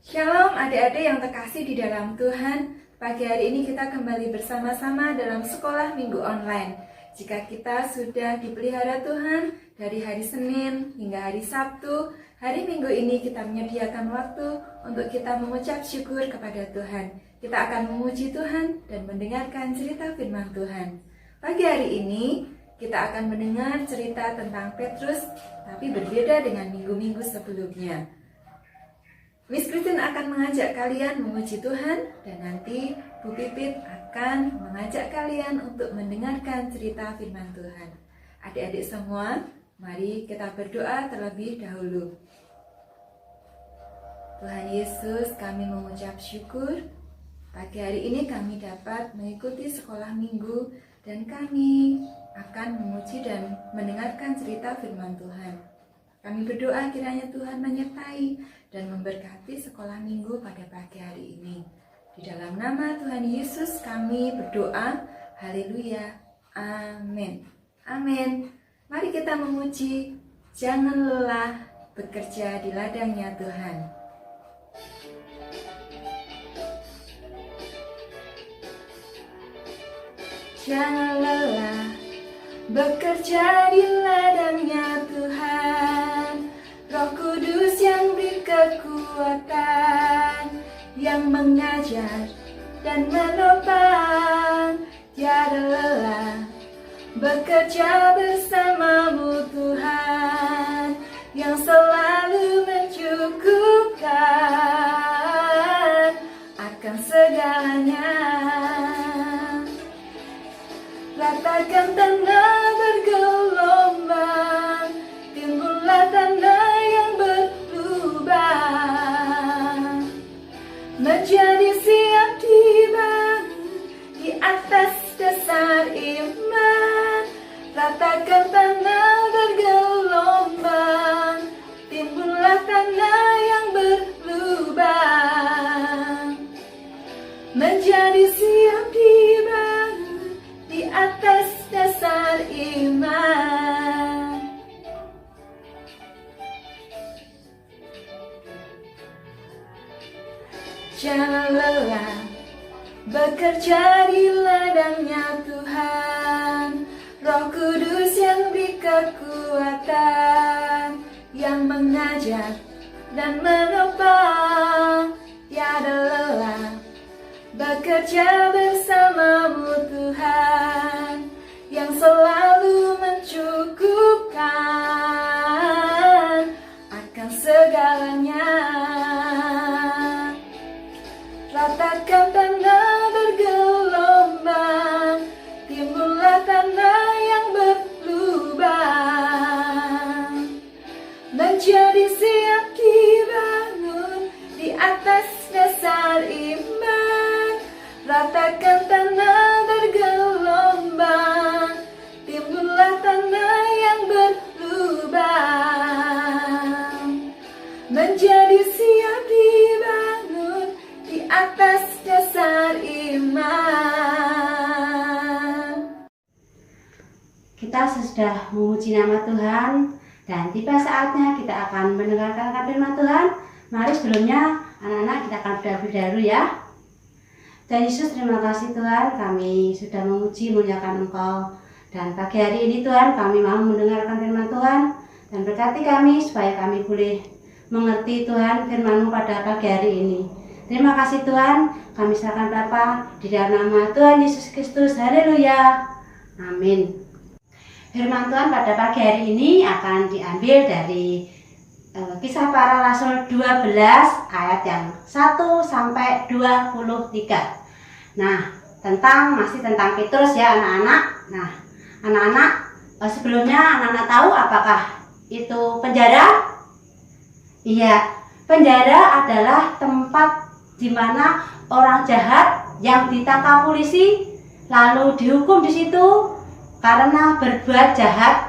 Shalom adik-adik yang terkasih di dalam Tuhan. Pagi hari ini kita kembali bersama-sama dalam sekolah minggu online. Jika kita sudah dipelihara Tuhan dari hari Senin hingga hari Sabtu, hari Minggu ini kita menyediakan waktu untuk kita mengucap syukur kepada Tuhan. Kita akan memuji Tuhan dan mendengarkan cerita firman Tuhan. Pagi hari ini kita akan mendengar cerita tentang Petrus, tapi berbeda dengan minggu-minggu sebelumnya. Miss Christine akan mengajak kalian memuji Tuhan, dan nanti Bu Pipit akan mengajak kalian untuk mendengarkan cerita firman Tuhan. Adik-adik semua, mari kita berdoa terlebih dahulu. Tuhan Yesus, kami mengucap syukur. Pagi hari ini kami dapat mengikuti sekolah minggu, dan kami akan memuji dan mendengarkan cerita firman Tuhan. Kami berdoa kiranya Tuhan menyertai dan memberkati sekolah minggu pada pagi hari ini. Di dalam nama Tuhan Yesus kami berdoa. Haleluya. Amin. Amin. Mari kita memuji. Jangan lelah bekerja di ladangnya Tuhan. Jangan lelah bekerja di ladangnya Tuhan. Roh Kudus yang beri kekuatan, yang mengajar dan menopang, tiada lelah bekerja bersamamu Tuhan, yang selalu mencukupkan akan segalanya. Ratakan tanah bergelombang, timbullah tanah yang berlubang, menjadi siap dibangun di atas dasar iman. Ratakan tanah bergelombang, timbullah tanah yang berlubang, menjadi siap dibangun di atas dasar iman. Jangan lelah bekerja di ladangnya Tuhan. Roh Kudus yang beri kekuatan, yang mengajar dan menopang, tiada lelah bekerja bersamamu Tuhan, yang selalu mencukupkan akan segalanya. Ratakan tanah bergelombang, timbullah tanah yang berlubang, menjadi siap dibangun di atas dasar iman. Ratakan tanah bergelombang, timbullah tanah yang berlubang, menjadi siap dibangun di atas dasar iman. Kita sudah memuji nama Tuhan, dan tiba saatnya kita akan mendengarkan firman Tuhan. Mari sebelumnya anak-anak kita akan berdoa dahulu ya. Tuhan Yesus, terima kasih Tuhan, kami sudah memuji memuliakan Engkau. Dan pagi hari ini Tuhan, kami mau mendengarkan firman Tuhan, dan berkati kami supaya kami boleh mengerti Tuhan firman-Mu pada pagi hari ini. Terima kasih Tuhan, kami serahkan Bapa di dalam nama Tuhan Yesus Kristus. Haleluya. Amin. Firman Tuhan pada pagi hari ini akan diambil dari Kisah Para Rasul 12 ayat yang 1 sampai 23. Nah, masih tentang Petrus ya anak-anak. Nah, anak-anak sebelumnya anak-anak tahu apakah itu penjara? Iya, penjara adalah tempat di mana orang jahat yang ditangkap polisi lalu dihukum di situ karena berbuat jahat.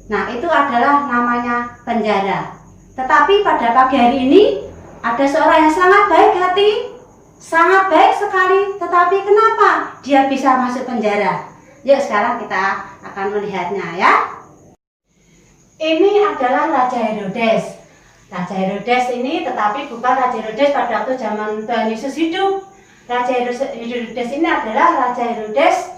Nah, itu adalah namanya penjara. Tetapi pada pagi hari ini ada seorang yang sangat baik hati, sangat baik sekali. Tetapi kenapa dia bisa masuk penjara? Yuk sekarang kita akan melihatnya ya. Ini adalah Raja Herodes. Raja Herodes ini tetapi bukan Raja Herodes pada waktu zaman Tuhan Yesus hidup. Raja Herodes ini adalah Raja Herodes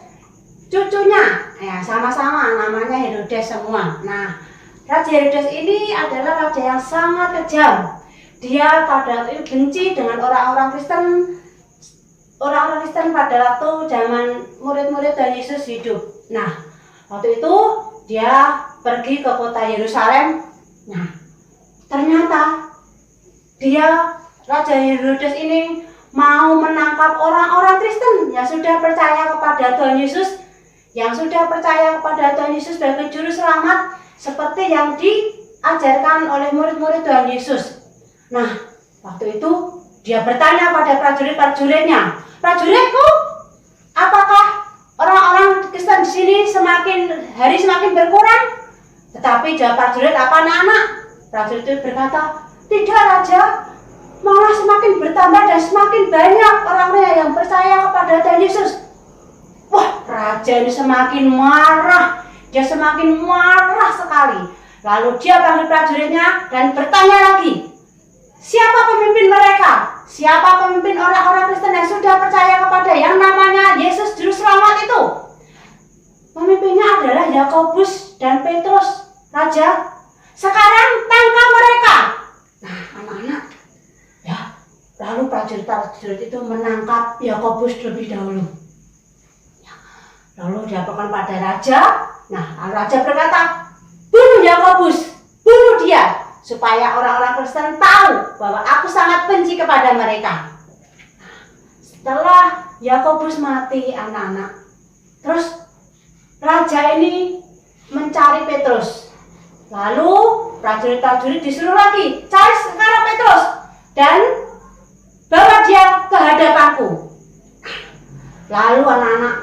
cucunya, ya sama-sama namanya Herodes semua. Nah, Raja Herodes ini adalah raja yang sangat kejam. Dia pada waktu itu benci dengan orang-orang Kristen pada waktu zaman murid-murid Tuhan Yesus hidup. Nah, waktu itu dia pergi ke kota Yerusalem. Nah, ternyata Raja Herodes ini mau menangkap orang-orang Kristen yang sudah percaya kepada Tuhan Yesus, sebagai juru selamat seperti yang diajarkan oleh murid-murid Tuhan Yesus. Nah, waktu itu dia bertanya pada prajurit-prajuritnya, "Prajuritku, apakah orang-orang Kristen di sini semakin hari semakin berkurang?" Tetapi jawab prajurit, "Apa anak-anak?" Prajurit itu berkata, "Tidak, Raja, malah semakin bertambah dan semakin banyak orang-orang yang percaya kepada Tuhan Yesus." Wah, raja ini semakin marah. Dia semakin marah sekali. Lalu dia panggil prajuritnya dan bertanya lagi, "Siapa pemimpin mereka? Siapa pemimpin orang-orang Kristen yang sudah percaya kepada yang namanya Yesus Juru Selamat itu?" "Pemimpinnya adalah Yakobus dan Petrus, Raja. Sekarang tangkap mereka." Nah, anak-anak, ya, lalu prajurit-prajurit itu menangkap Yakobus terlebih dahulu. Lalu dilaporkan pada raja. Nah, raja berkata, "Bunuh Yakobus, bunuh dia, supaya orang-orang Kristen tahu bahwa aku sangat benci kepada mereka." Setelah Yakobus mati, anak-anak, terus raja ini mencari Petrus. Lalu prajurit-prajurit disuruh lagi, "Cari sekarang Petrus dan bawa dia ke hadapanku." Lalu anak-anak,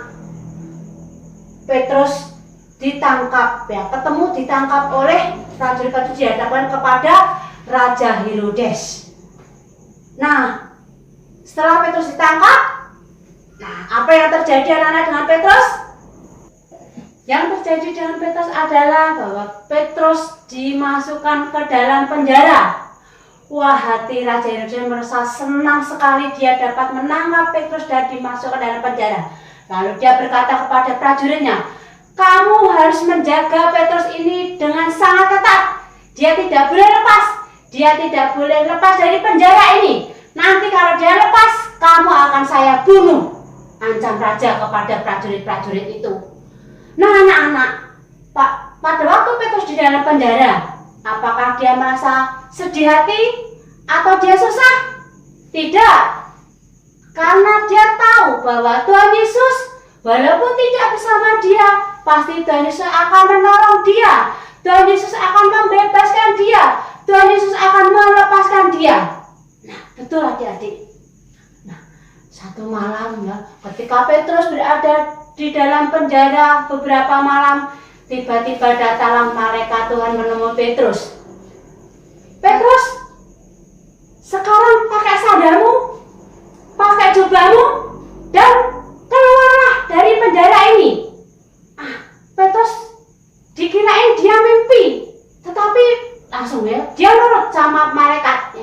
Petrus ditangkap, ditangkap oleh prajurit-prajurit, dihadapkan kepada Raja Herodes. Nah, setelah Petrus ditangkap, nah, apa yang terjadi anak-anak dengan Petrus? Yang terjadi dengan Petrus adalah bahwa Petrus dimasukkan ke dalam penjara. Wah, hati Raja Herodes merasa senang sekali dia dapat menangkap Petrus dan dimasukkan ke dalam penjara. Lalu dia berkata kepada prajuritnya, "Kamu harus menjaga Petrus ini dengan sangat ketat. Dia tidak boleh lepas dari penjara ini. Nanti kalau dia lepas, kamu akan saya bunuh," ancam raja kepada prajurit-prajurit itu. Nah, anak-anak, pada waktu Petrus di dalam penjara, apakah dia merasa sedih hati atau dia susah? Tidak. Karena dia tahu bahwa Tuhan Yesus, walaupun tidak bersama dia, pasti Tuhan Yesus akan menolong dia. Tuhan Yesus akan membebaskan dia. Tuhan Yesus akan melepaskan dia. Nah, betul adik-adik. Nah, satu malam ya, ketika Petrus berada di dalam penjara beberapa malam, tiba-tiba datanglah malaikat Tuhan menemui Petrus. "Petrus, sekarang pakai sandalmu, pakai jubahmu, dan keluarlah dari penjara ini." Petrus dikirain dia mimpi, tetapi langsung ya, dia nurut sama malaikat.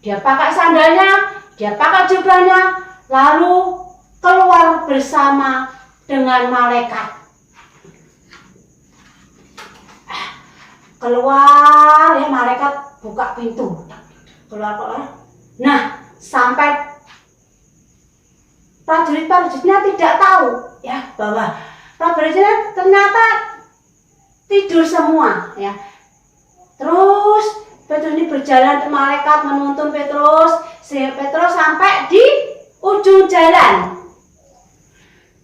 Dia pakai sandalnya, dia pakai jubahnya, lalu keluar bersama dengan malaikat. Keluar ya, malaikat buka pintu. Keluar. Nah, sampai prajurit-prajuritnya tidak tahu ya bahwa prajuritnya ternyata tidur semua ya. Terus Petrus ini berjalan, malaikat menuntun Petrus sehingga Petrus sampai di ujung jalan.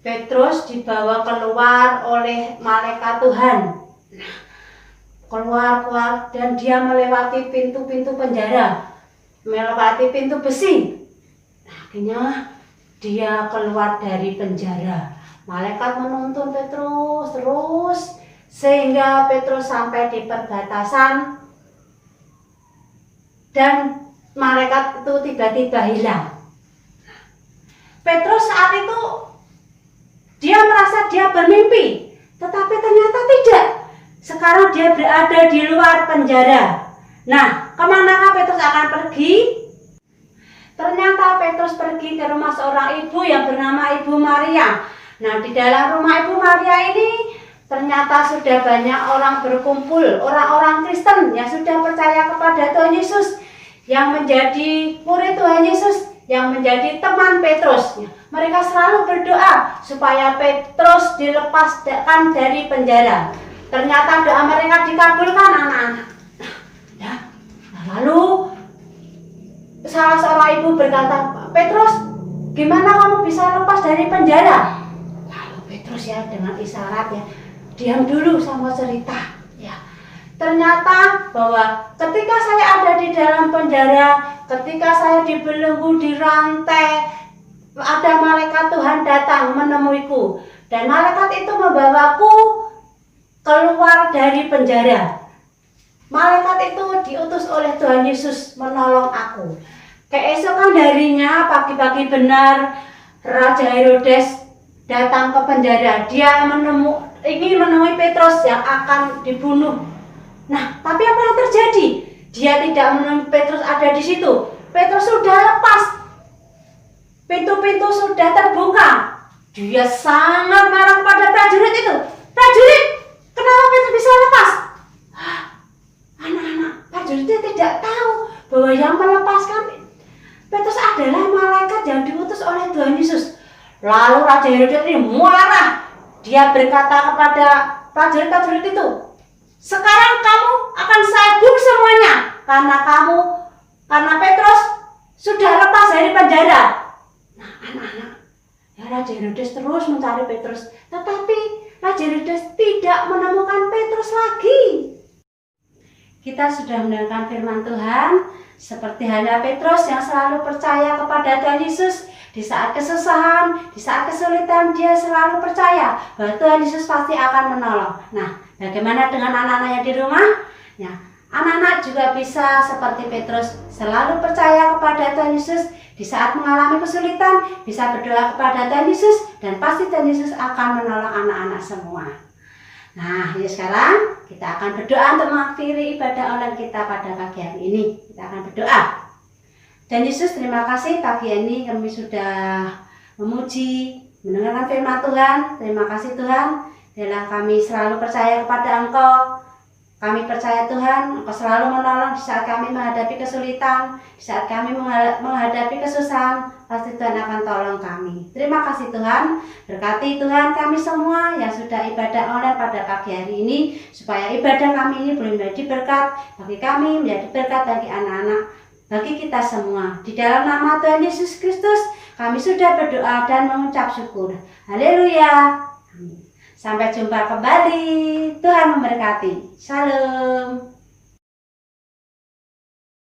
Petrus dibawa keluar oleh malaikat Tuhan. Keluar dan dia melewati pintu-pintu penjara, melewati pintu besi. Akhirnya dia keluar dari penjara. Malaikat menuntun Petrus terus sehingga Petrus sampai di perbatasan dan malaikat itu tiba-tiba hilang. Petrus saat itu dia merasa dia bermimpi, tetapi ternyata tidak. Sekarang dia berada di luar penjara. Nah, kemanakah Petrus akan pergi? Ternyata Petrus pergi ke rumah seorang ibu yang bernama Ibu Maria. Nah, di dalam rumah Ibu Maria ini ternyata sudah banyak orang berkumpul, orang-orang Kristen yang sudah percaya kepada Tuhan Yesus, yang menjadi murid Tuhan Yesus, yang menjadi teman Petrus. Mereka selalu berdoa supaya Petrus dilepaskan dari penjara. Ternyata doa mereka dikabulkan, anak-anak. Lalu salah seorang ibu berkata, Petrus, gimana kamu bisa lepas dari penjara? Lalu Petrus ya dengan isyarat ya, diam dulu sama cerita. Ya, ternyata bahwa ketika saya ada di dalam penjara, ketika saya dibelenggu di rantai, ada malaikat Tuhan datang menemuiku, dan malaikat itu membawaku keluar dari penjara. Malaikat itu diutus oleh Tuhan Yesus menolong aku. Keesokan harinya pagi-pagi benar Raja Herodes datang ke penjara. Dia ingin menemui Petrus yang akan dibunuh. Nah, tapi apa yang terjadi? Dia tidak menemui Petrus ada di situ. Petrus sudah lepas. Pintu-pintu sudah terbuka. Dia sangat marah kepada prajurit itu. Prajurit, kenapa Petrus bisa lepas? Anak-anak, prajuritnya tidak tahu bahwa yang melepaskan Petrus adalah malaikat yang diutus oleh Tuhan Yesus. Lalu Raja Herodes ini marah. Dia berkata kepada prajurit-prajurit itu, sekarang kamu akan saya bunuh semuanya, karena Petrus sudah lepas dari penjara. Nah, anak-anak, ya Raja Herodes terus mencari Petrus, tetapi Raja Herodes tidak menemukan Petrus lagi. Kita sudah mendengarkan firman Tuhan, seperti halnya Petrus yang selalu percaya kepada Tuhan Yesus. Di saat kesusahan, di saat kesulitan, dia selalu percaya bahwa Tuhan Yesus pasti akan menolong. Nah, bagaimana dengan anak-anak yang di rumah? Ya, anak-anak juga bisa seperti Petrus, selalu percaya kepada Tuhan Yesus. Di saat mengalami kesulitan, bisa berdoa kepada Tuhan Yesus, dan pasti Tuhan Yesus akan menolong anak-anak semua. Nah, ya sekarang kita akan berdoa untuk mengakhiri ibadah online kita pada pagi hari ini. Kita akan berdoa. Dan Yesus, terima kasih pagi ini kami sudah memuji, mendengarkan firman Tuhan. Terima kasih Tuhan, dalam kami selalu percaya kepada Engkau. Kami percaya Tuhan, Engkau selalu menolong di saat kami menghadapi kesulitan, di saat kami menghadapi kesusahan, pasti Tuhan akan tolong kami. Terima kasih Tuhan, berkati Tuhan kami semua yang sudah ibadah online pada pagi hari ini, supaya ibadah kami ini boleh menjadi berkat bagi kami, menjadi berkat bagi anak-anak, bagi kita semua. Di dalam nama Tuhan Yesus Kristus, kami sudah berdoa dan mengucap syukur. Haleluya. Amin. Sampai jumpa kembali. Tuhan memberkati. Shalom.